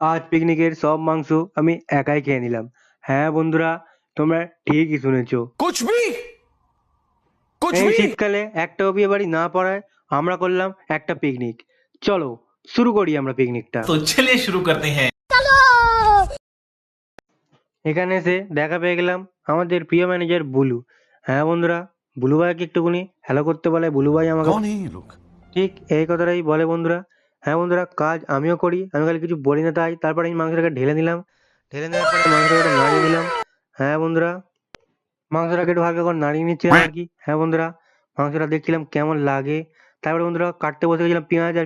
আজ পিকনিকের সব মাংস আমি একাই খেয়ে নিলাম। হ্যাঁ বন্ধুরা, তোমরা ঠিকই শুনেছো। कुछ भी कुछ এই भी শীতকালে একটাও বিয়ে বাড়ি না পড়ায় আমরা করলাম একটা পিকনিক। চলো শুরু করি আমরা পিকনিকটা। तो चलिए शुरू करते हैं। এখানে এসে দেখা পেয়ে গেলাম আমাদের প্রিয় ম্যানেজার বুলু। হ্যাঁ বন্ধুরা, বুলু ভাইকে একটুখানি হ্যালো করতে বলে বুলু ভাই আমাকে कौन है ये लोग? ঠিক এই কথাটাই বলে বন্ধুরা। হ্যাঁ বন্ধুরা, কাজ আমিও করি, আমি খালি কিছু বলি না তাই। তারপরে আমি মাংসটাকে ঢেলে নিলাম, ঢেলে নেওয়ার পরে মাংসটাকে একটু নাড়িয়ে দিলাম। হ্যাঁ বন্ধুরা, মাংসটাকে একটু হালকা করে নাড়িয়ে নিচ্ছিলাম আর কি। হ্যাঁ বন্ধুরা, মাংসটা দেখছিলাম কেমন লাগে। তারপরে বন্ধুরা কাটতে বসে গেছিলাম পেঁয়াজ আর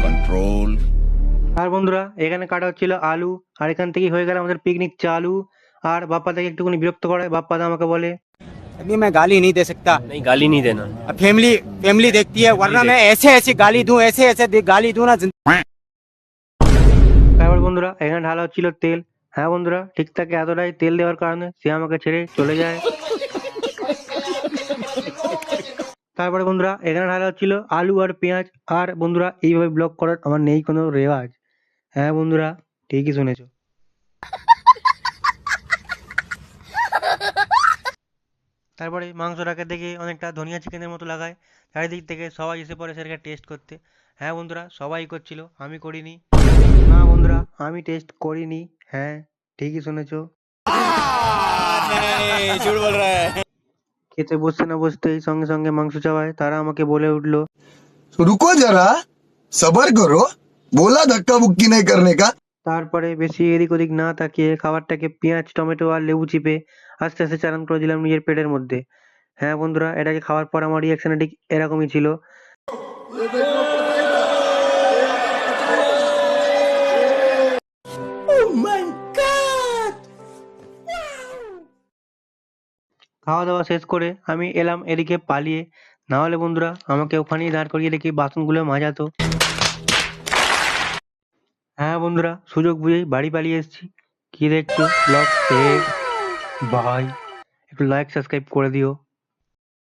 कंट्रोल। আর বন্ধুরা এখানে কাটা হচ্ছিল আলু। আর এখান থেকেই হয়ে গেল আমাদের পিকনিক চালু। আর বাপ্পা থেকে একটুখানি বিরক্ত করায় বাপ্পা দা আমাকে বলে, अभी मैं गाली नहीं दे सकता। नहीं गाली नहीं देना। अब फैमिली फैमिली देखती है, वरना मैं ऐसे ऐसे गाली दूं, ऐसे ऐसे गाली दूं ना। তারপর বন্ধুরা এখানে ঢালা হচ্ছিল তেল। হ্যাঁ বন্ধুরা, ঠিক তাকে এতটাই তেল দেওয়ার কারণে সে আমাকে ছেড়ে চলে যায়। তারপরে বন্ধুরা এখানে ঢালা হচ্ছিল আলু আর পেঁয়াজ। আর বন্ধুরা এইভাবে ব্লগ করার আমার নেই কোনো রেওয়াজ। হ্যাঁ বন্ধুরা, ঠিকই শুনেছো। তারপরে মাংসটাকে দেখে অনেকটা ধনিয়া চিকেনের মতো লাগায়। চারিদিক থেকে সবাই এসে পড়ে সেটাকে টেস্ট করতে। হ্যাঁ বন্ধুরা, সবাই করছিল, আমি করিনি। না বন্ধুরা, আমি টেস্ট করিনি। হ্যাঁ, ঠিকই শুনেছো। झूठ बोल रहा है। খেতে বসতে না বসতেই সঙ্গে সঙ্গে মাংস চাওয়ায় তারা আমাকে বলে উঠলো, रुको जरा, सबर करो, बोला धक्का मुक्की नहीं करने का। তারপরে বেশি এদিক ওদিক না তাকিয়ে খাবারটাকে পেঁয়াজ টমেটো আর লেবু চিপে আস্তে আস্তে চালান করে দিলাম নিজের পেটের মধ্যে। হ্যাঁ বন্ধুরা, এটাকে খাওয়ার পর আমার রিয়াকশন ঠিক এরকমই ছিল। খাওয়া দাওয়া শেষ করে আমি এলাম এদিকে পালিয়ে। না হলে বন্ধুরা আমাকে ওখানেই দাঁড় করিয়ে রেখে বাসনগুলো মাজাতো। হ্যাঁ বন্ধুরা, সুযোগ বুঝেই বাড়ি পালিয়ে এসেছি। কি দেখছো ব্লগ? ভাই একটু লাইক সাবস্ক্রাইব করে দিও।